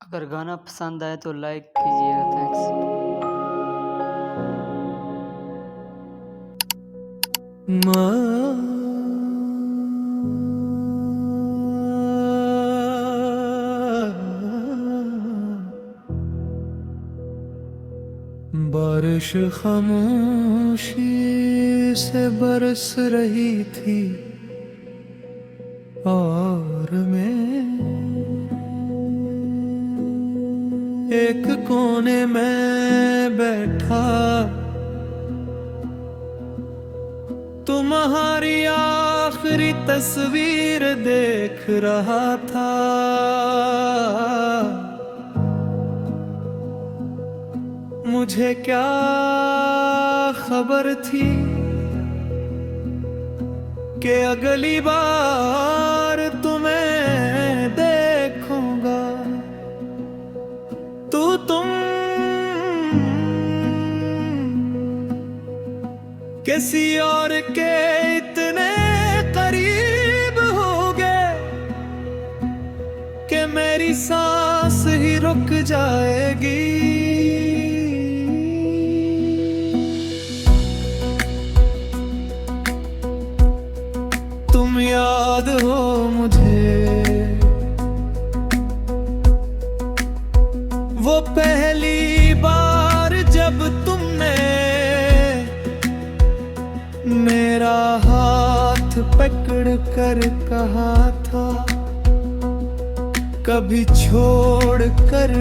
अगर गाना पसंद आए तो लाइक कीजिएगा। थैंक्स। बारिश खामोशी से बरस रही थी और मैं एक कोने में बैठा तुम्हारी आखिरी तस्वीर देख रहा था। मुझे क्या खबर थी कि अगली बार तुम्हें देखूंगा तुम किसी और के इतने करीब होगे कि मेरी सांस ही रुक जाएगी। तुम याद हो मुझे वो पहली बार जब तुमने मेरा हाथ पकड़ कर कहा था कभी छोड़ कर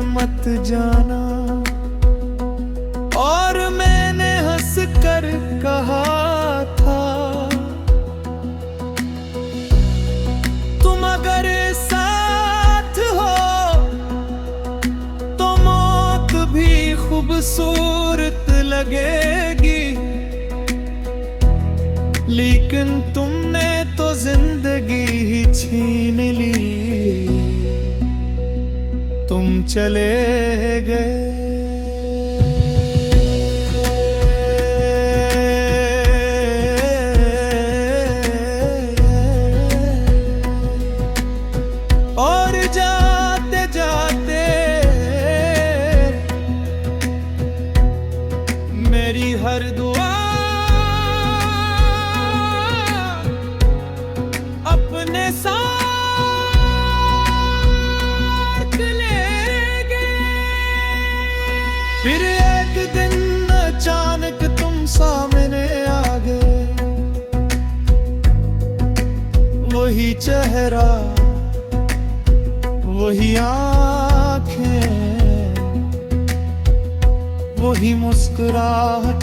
मत जाना। और मैंने हंस कर कहा था तुम अगर साथ हो तो मौत भी खूबसूरत लगेगी। लेकिन तुमने तो जिंदगी ही छीन ली, तुम चले गए। और जाते जाते मेरी हर दुआ अपने साथ ले गए। फिर एक दिन अचानक तुम सामने आ गए, वही चेहरा वही आंखें वही मुस्कुराहट,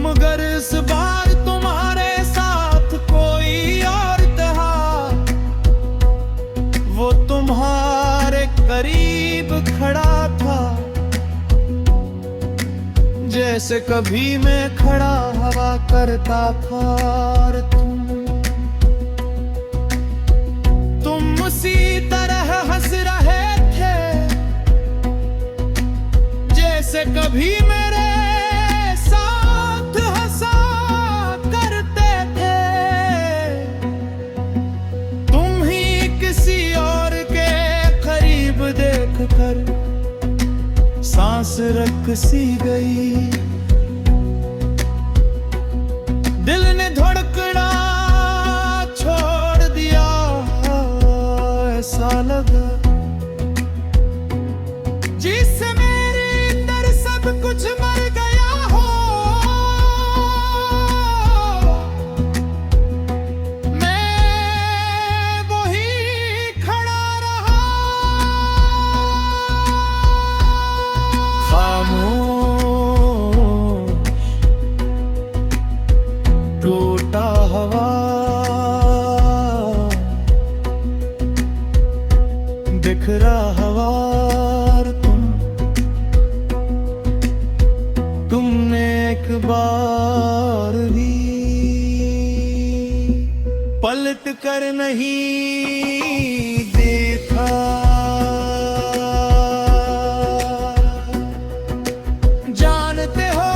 मगर इस बार तुम्हारे साथ कोई और था। वो तुम्हारे करीब खड़ा था जैसे कभी मैं खड़ा हवा करता था। और तुम उसी तरह हंस रहे थे जैसे कभी मेरे साथ हंसा करते थे। तुम ही किसी और के करीब देखकर सांस रख सी गई। दिल ने धड़कना छोड़ दिया, ऐसा लगा जिससे मेरे अंदर सब कुछ मर गया हो। मैं वही खड़ा रहा खामोश, टूटा हवा बिखरा हवा। और तुमने एक बार भी पलट कर नहीं देखा। जानते हो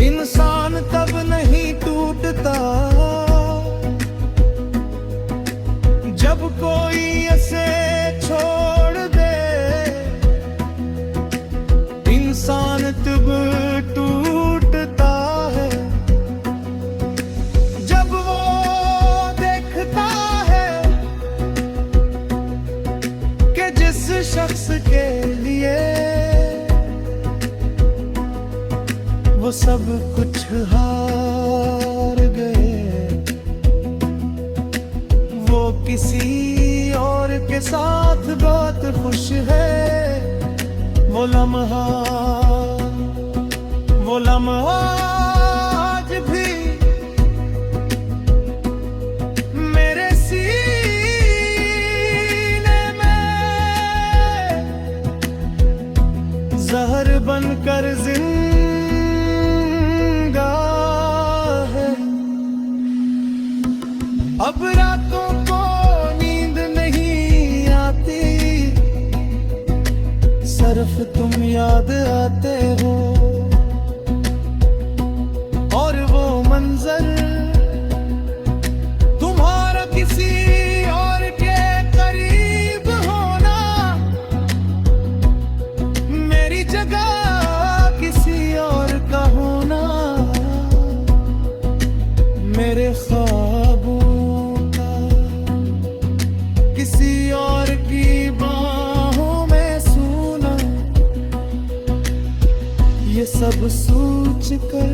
इंसान तब नहीं टूटता वो सब कुछ हार गए। वो किसी और के साथ बहुत खुश है। वो लम्हा आज भी मेरे सीने में जहर बनकर जिंदा है। अब रातों को नींद नहीं आती, सिर्फ तुम याद आते हो। और वो मंजर तुम्हारा किसी और के करीब होना, मेरी जगह किसी और का होना, मेरे ख्वाबों का किसी और की बाहों में सोना, ये सब सोच कर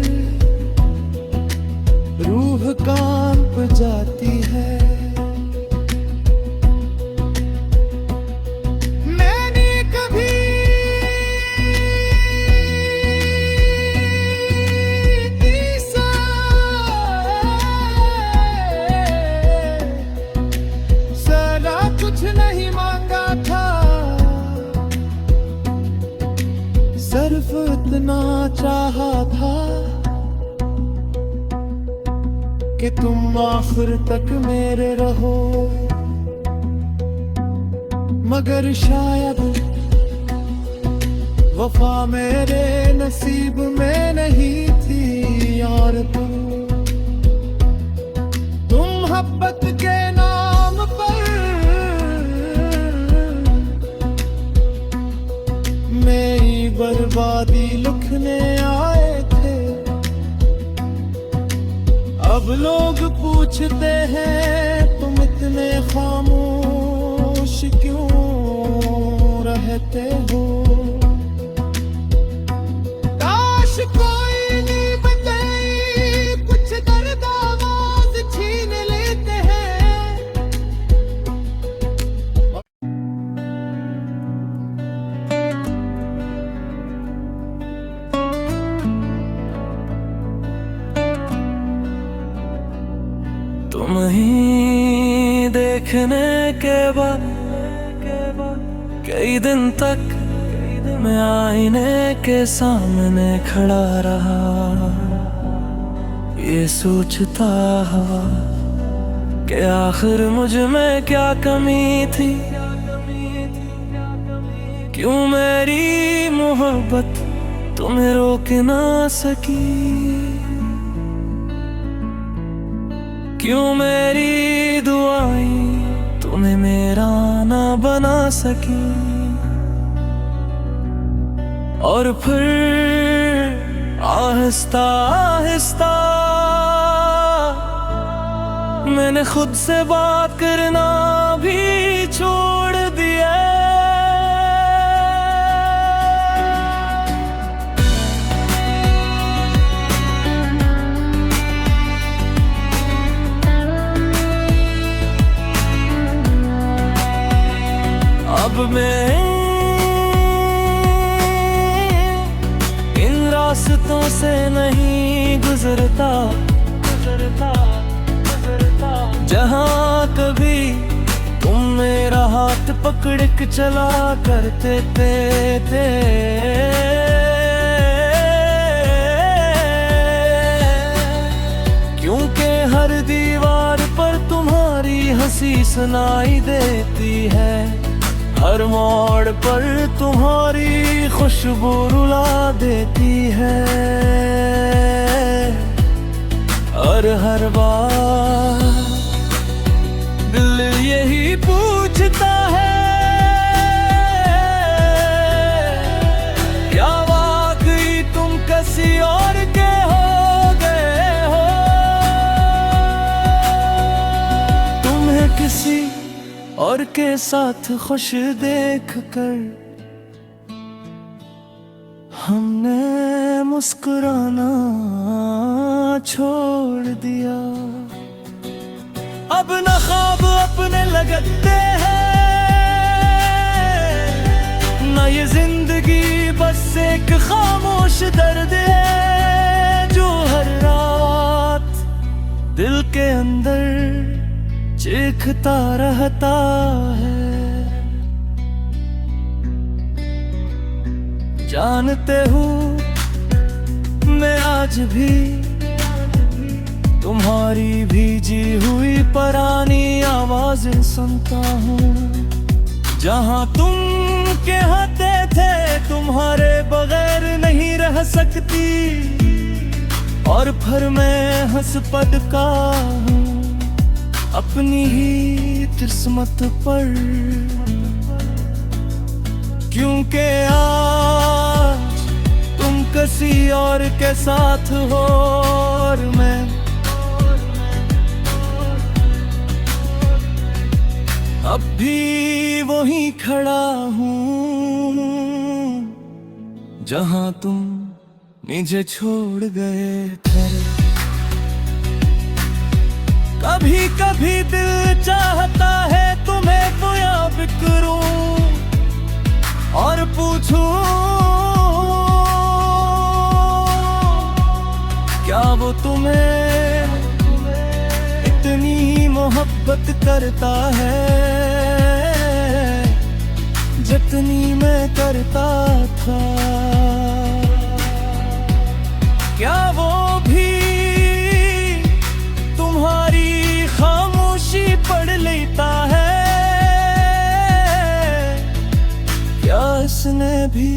रूह कांप जाती है। मैंने कभी सारा कुछ नहीं मांगा था, सिर्फ इतना चाहा था कि तुम आखिर तक मेरे रहो। मगर शायद वफा मेरे नसीब में नहीं थी यार। तुम मोहब्बत के नाम पर मेरी बर्बादी लिखने आए थे। अब लोग पूछते हैं तुम इतने खामोश क्यों रहते हो। काश कोई नहीं बताए, कुछ दर्द आवाज छीन लेते हैं। तुम ही देखने के बाद कई दिन तक मैं आईने के सामने खड़ा रहा। ये सोचता हवा कि आखिर मुझ में क्या कमी थी, क्यों मेरी मोहब्बत तुम्हें रोक ना सकी, क्यों मेरी दुआएं तुम्हें मेरा ना बना सकी। और फिर आहिस्ता आहिस्ता मैंने खुद से बात करना भी छोड़ दिया। अब मैं इन रास्तों से नहीं गुजरता, जहाँ कभी तुम मेरा हाथ पकड़ के चला करते थे। क्योंकि हर दीवार पर तुम्हारी हंसी सुनाई देती है, हर मोड़ पर तुम्हारी खुशबू रुला देती है। और हर बार दिल यही पूछता है, क्या वाकई तुम किसी और के हो गए हो। तुम्हें किसी और के साथ खुश देख कर हमने मुस्कुराना छोड़ दिया। अब न ख्वाब अपने लगते हैं, न ये जिंदगी बस एक खामोश दर्द है जो हर रात दिल के अंदर चीखता रहता है। जानते हूँ मैं आज भी तुम्हारी भीजी हुई पुरानी आवाजें सुनता हूँ। जहाँ तुम कहते थे तुम्हारे बगैर नहीं रह सकती, और फिर मैं हंस पड़ता हूँ अपनी ही किस्मत पर, क्योंकि आज तुम किसी और के साथ हो और मैं अब भी वहीं खड़ा हूँ जहाँ तुम मुझे छोड़ गए थे। कभी कभी दिल चाहता है तुम्हें तो याद करूं और पूछूं क्या वो तुम्हें इतनी मोहब्बत करता है जितनी मैं करता था। क्या वो भी तुम्हारी खामोशी पढ़ लेता है? क्या इसने भी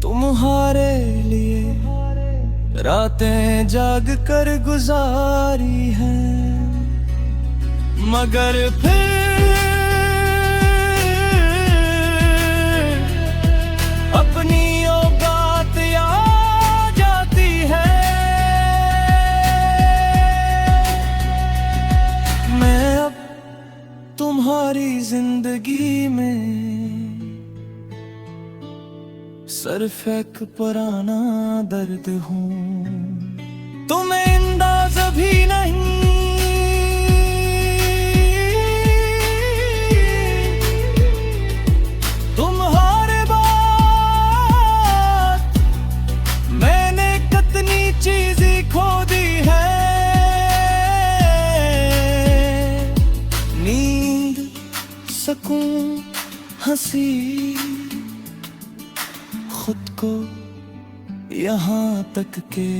तुम्हारे लिए रातें जाग कर गुजारी हैं? मगर फिर अपनी औकात आ जाती है। मैं अब तुम्हारी जिंदगी में सिर्फ एक पुराना दर्द हूँ। तुम्हें अंदाज़ भी नहीं तुम्हारे बाद मैंने कितनी चीजें खो दी है। नींद, सुकून, हंसी, खुद को यहाँ तक के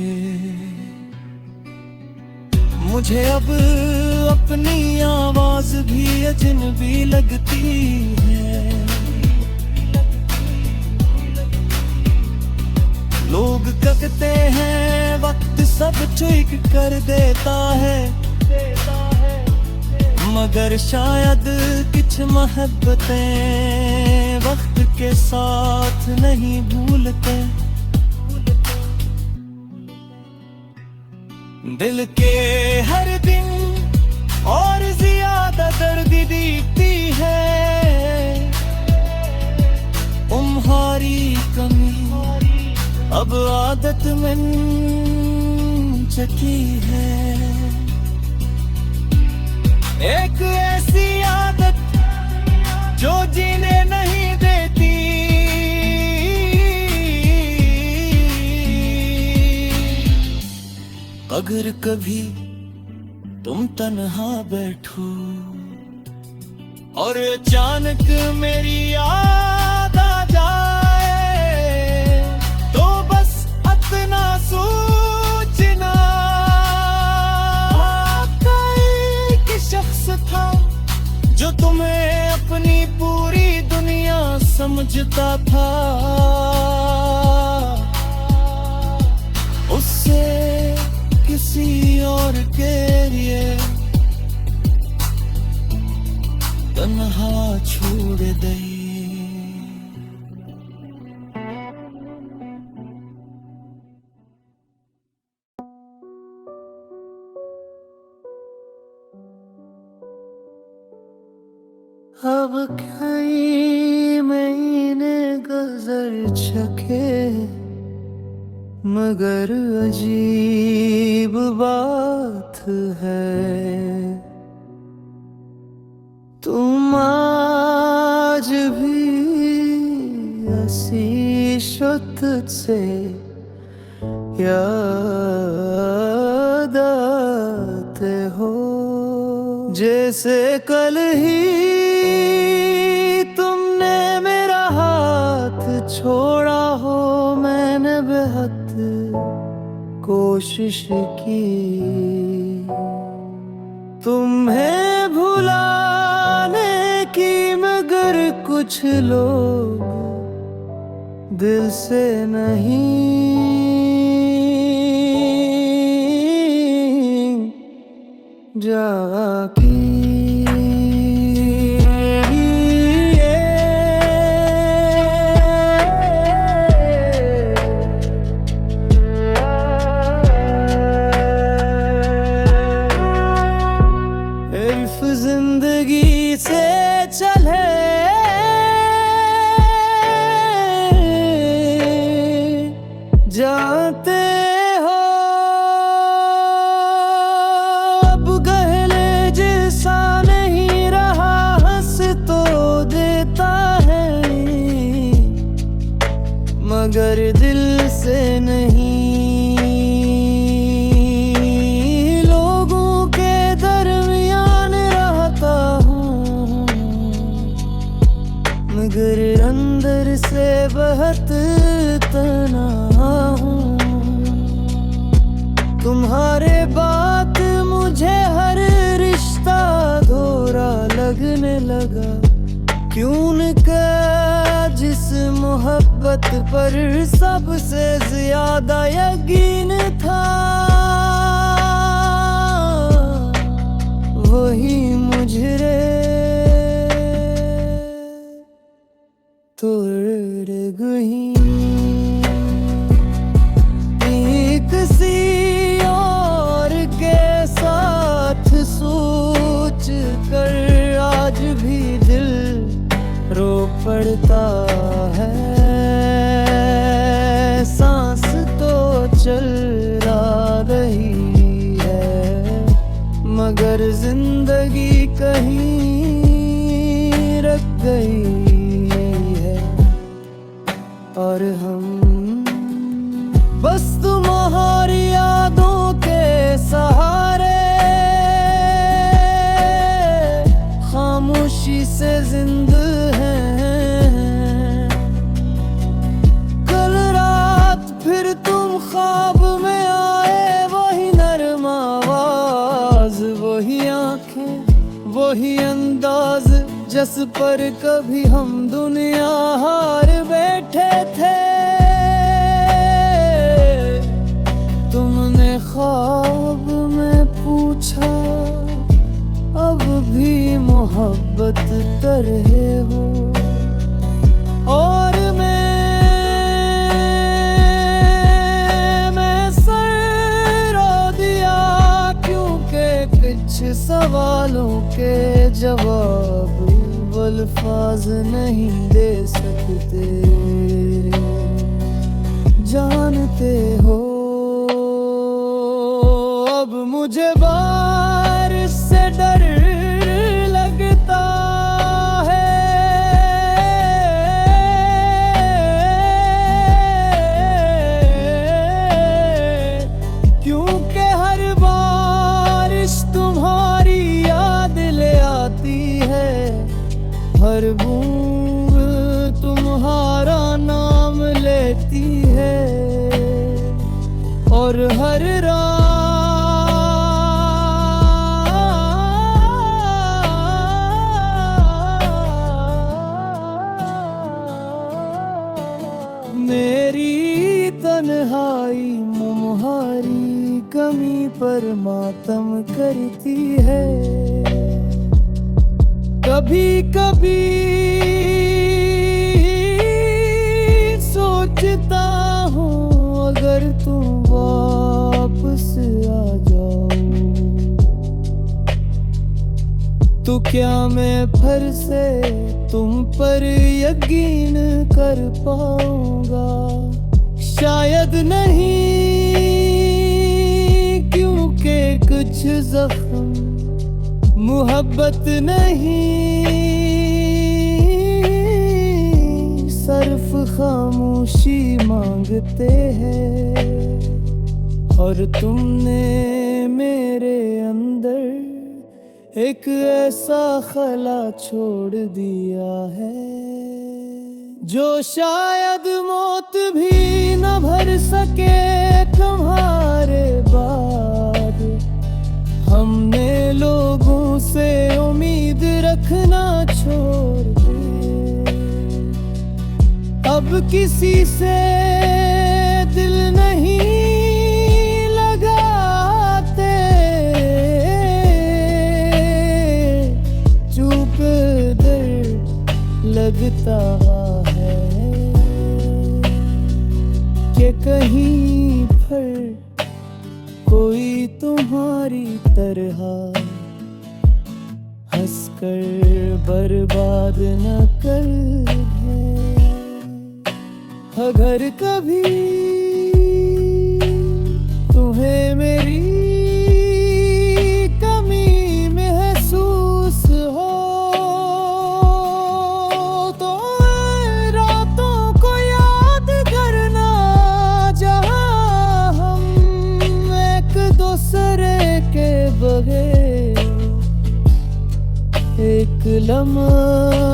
मुझे अब अपनी आवाज भी अजनबी लगती है। लोग कहते हैं वक्त सब ठीक कर देता है, मगर शायद कुछ मोहब्बतें वक्त के साथ नहीं भूलते। दिल के हर दिन और ज्यादा दर्द दिखती है तुम्हारी कमी अब आदत बन चुकी है। एक ऐसी आदत जो जीने नहीं देती, अगर कभी तुम तन्हा बैठो और अचानक मेरी याद आ जाए तो बस इतना सोचना एक शख्स था जो तुम्हें अपनी पूरी दुनिया समझता था। उससे किसी और के लिए तन्हा छोड़ दे। अब कई महीने गुजर चुके मगर अजीब बात है, तुम आज भी ऐसी शुद्ध से याद आते हो, जैसे कल ही तुमने मेरा हाथ छोड़ा हो। मैंने बेहद कोशिश की तुम्हें भुलाने की, मगर कुछ लोग दिल से नहीं जाकी। इल्फ जिंदगी से चले जाते हो, अब गहले जैसा नहीं रहा, हंस तो देता है मगर दिल से नहीं। लोगों के दरमियान रहता हूँ मगर अंदर से बहुत तन्हा हूँ। तुम्हारे बात मुझे हर रिश्ता दोहरा लगने लगा, क्यों न जिस मोहब्बत पर सबसे ज्यादा यकीन था, वही मुझे तोड़ गई। किसी और के साथ सोच कर आज भी दिल रो पड़ता है। सांस तो चल रही है मगर जिंदगी कहीं रख गई है, और हम बस तुम्हारी यादों के सहारे खामोशी से जिंदा हैं। कल रात फिर तुम ख्वाब में आए, वही नर्म आवाज, वही आंखें, वही अंदाज, जिस पर कभी हम दुनिया हार बैठे थे। तुमने ख्वाब में पूछा अब भी मोहब्बत कर रहे हो, और मैं सर रो दिया क्योंकि कुछ सवालों के जवाब अल्फाज नहीं दे सकते। जानते हो अब मुझे बारिश से डर लगता है, क्योंकि हर बारिश तुम्हारी याद ले आती है, हर बूंद तुम्हारा नाम लेती है, और हर रात मेरी तन्हाई तुम्हारी कमी पर मातम करती है। कभी कभी सोचता हूँ अगर तुम वापस आ जाओ तो क्या मैं फिर से तुम पर यकीन कर पाऊंगा। शायद नहीं, क्योंकि कुछ जख्म मोहब्बत नहीं, सिर्फ खामोशी मांगते हैं। और तुमने मेरे अंदर एक ऐसा खला छोड़ दिया है जो शायद मौत भी न भर सके तुम्हारे बाद। हमने लोगों से उम्मीद रखना छोड़ दिया, अब किसी से दिल नहीं लगाते, चुप दर्द लगता है कि कहीं पर कोई तुम्हारी तरह हंसकर बर्बाद न कर दे। अगर कभी तुम्हें मेरी कमी महसूस हो तो रातों को याद करना, जहां हम एक दूसरे के बगैर एक लम्हा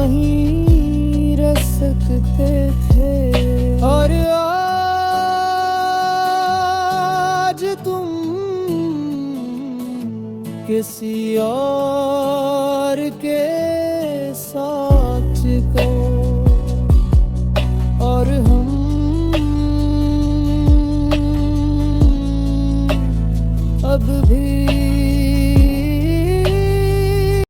ही रह सकते थे। और आज तुम किसी और के साथ को